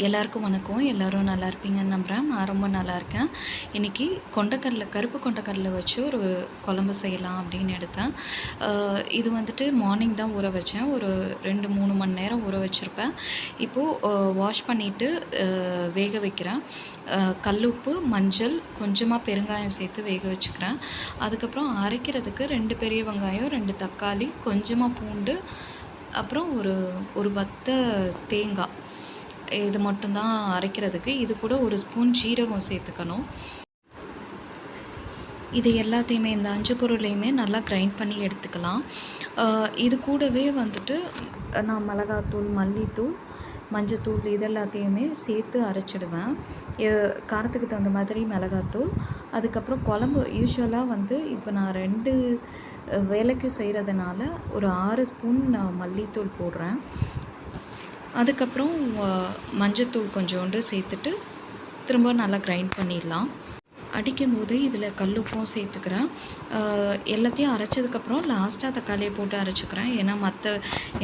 எல்லாருக்கும் வணக்கம். எல்லாரும் நல்லா இருப்பீங்கன்னு நம்புறேன். நான் ரொம்ப நல்லா இருக்கேன். இன்றைக்கி கொண்டக்கடலை, கருப்பு கொண்டக்கடலை வச்சு ஒரு குழம்பு செய்யலாம் அப்படின்னு எடுத்தேன். இது வந்துட்டு மார்னிங் தான் ஊற வச்சேன். ஒரு 2, 3 மணி நேரம் ஊற வச்சுருப்பேன். இப்போது வாஷ் பண்ணிவிட்டு வேக வைக்கிறேன். கல்லுப்பு, மஞ்சள், கொஞ்சமாக பெருங்காயம் சேர்த்து வேக வச்சுக்கிறேன். அதுக்கப்புறம் அரைக்கிறதுக்கு 2 பெரிய வெங்காயம், 2 தக்காளி, கொஞ்சமாக பூண்டு, அப்புறம் ஒரு வத்த தேங்காய், இது மட்டும்தான் அரைக்கிறதுக்கு. இது கூட ஒரு ஸ்பூன் ஜீரகம் சேர்த்துக்கணும். இது எல்லாத்தையுமே, இந்த 5 பொருளையுமே நல்லா கிரைண்ட் பண்ணி எடுத்துக்கலாம். இது கூடவே வந்துட்டு நான் மிளகாத்தூள், மல்லித்தூள், மஞ்சத்தூள் இது எல்லாத்தையுமே சேர்த்து அரைச்சிடுவேன். காரத்துக்கு தகுந்த மாதிரி மிளகாத்தூள், அதுக்கப்புறம் குழம்பு யூஸ்வலாக வந்து இப்போ நான் 2 வேளைக்கு செய்கிறதுனால ஒரு 6 ஸ்பூன் நான் மல்லித்தூள் போடுறேன். அதுக்கப்புறம் மஞ்சத்தூள் கொஞ்சோண்டு சேர்த்துட்டு திரும்ப நல்லா கிரைண்ட் பண்ணிடலாம். அடிக்கும்போது இதில் கல்லுப்பும் சேர்த்துக்கிறேன். எல்லாத்தையும் அரைச்சதுக்கப்புறம் லாஸ்ட்டாக தக்காளியை போட்டு அரைச்சிக்கிறேன். ஏன்னா மற்ற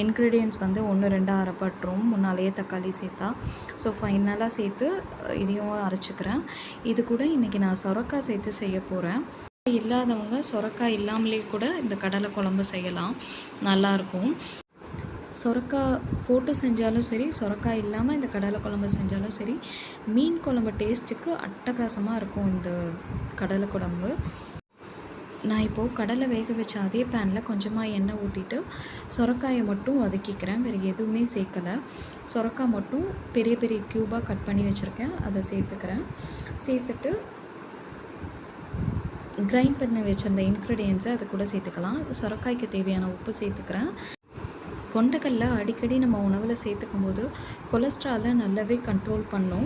இன்க்ரீடியன்ட்ஸ் வந்து 1, 2 அரைப்பட்டுரும் முன்னாலேயே தக்காளி சேர்த்தா. ஸோ ஃபைனலாக சேர்த்து இதையும் அரைச்சிக்கிறேன். இது கூட இன்றைக்கி நான் சொரக்காய் சேர்த்து செய்ய போகிறேன். இல்லாதவங்க சொரக்காய் இல்லாமலே கூட இந்த கடலை குழம்பு செய்யலாம், நல்லாயிருக்கும். சொரக்காய் போட்டு செஞ்சாலும் சரி, சொரக்காய் இல்லாமல் இந்த கடலை குழம்பு செஞ்சாலும் சரி, மீன் குழம்பு டேஸ்ட்டுக்கு அட்டகாசமாக இருக்கும் இந்த கடலை குழம்பு. நான் இப்போது கடலை வேக வச்ச அதே பேனில் கொஞ்சமாக எண்ணெய் ஊற்றிட்டு சொரக்காயை மட்டும் வதக்கிக்கிறேன். வேறு எதுவுமே சேர்க்கலை. சொரக்காய் மட்டும் பெரிய பெரிய க்யூபாக கட் பண்ணி வச்சுருக்கேன், அதை சேர்த்துக்கிறேன். சேர்த்துட்டு கிரைண்ட் பண்ணி வச்சுருந்த இன்க்ரீடியன்ஸை அது கூட சேர்த்துக்கலாம். சொரக்காய்க்கு தேவையான உப்பு சேர்த்துக்கிறேன். கொண்டக்கடலை அடிக்கடி நம்ம உணவில் சேர்த்துக்கும் போது கொலஸ்ட்ராலை நல்லாவே கண்ட்ரோல் பண்ணும்.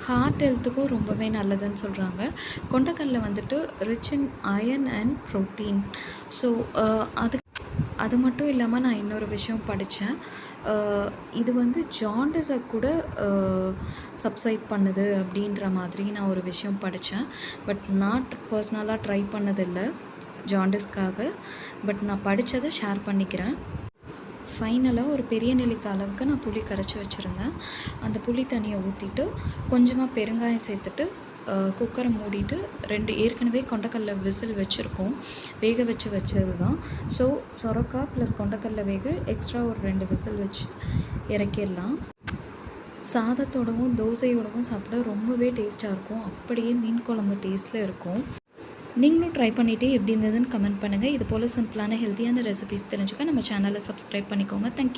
ஹார்ட் ஹெல்த்துக்கும் ரொம்பவே நல்லதுன்னு சொல்கிறாங்க. கொண்டக்கடலை வந்துட்டு rich in iron and protein. So அது மட்டும் இல்லாமல் நான் இன்னொரு விஷயம் படித்தேன். இது வந்து ஜாண்டிஸை கூட சப்சைட் பண்ணுது அப்படின்ற மாதிரி நான் ஒரு விஷயம் படித்தேன். பட் நான் பர்சனலாக ட்ரை பண்ணதில்லை ஜாண்டிஸ்க்காக. பட் நான் படித்ததை ஷேர் பண்ணிக்கிறேன். ஃபைனலாக ஒரு பெரிய நெல்லிக்காய் அளவுக்கு நான் புளி கரைச்சி வச்சுருந்தேன். அந்த புளி தண்ணியை ஊற்றிட்டு கொஞ்சமாக பெருங்காயம் சேர்த்துட்டு குக்கரை மூடிட்டு 2 ஏற்கனவே கொண்டக்கடலை விசில் வச்சுருக்கோம், வேக வச்சது தான். ஸோ சொரக்காய் ப்ளஸ் கொண்டக்கடலை வேக எக்ஸ்ட்ரா ஒரு 2 விசில் வச்சு இறக்கிடலாம். சாதத்தோடவும் தோசையோடவும் சாப்பிட ரொம்பவே டேஸ்ட்டாக இருக்கும். அப்படியே மீன் குழம்பு டேஸ்ட்டில் இருக்கும். நீங்களும் ட்ரை பண்ணிவிட்டு எப்படி இருந்ததுன்னு கமெண்ட் பண்ணுங்கள். இது போல் சிம்பிளான ஹெல்த்தியான ரெசிபிஸ் தெரிஞ்சுக்க நம்ம சேனலை சப்ஸ்கிரைப் பண்ணிக்கோங்க. தேங்க்யூ.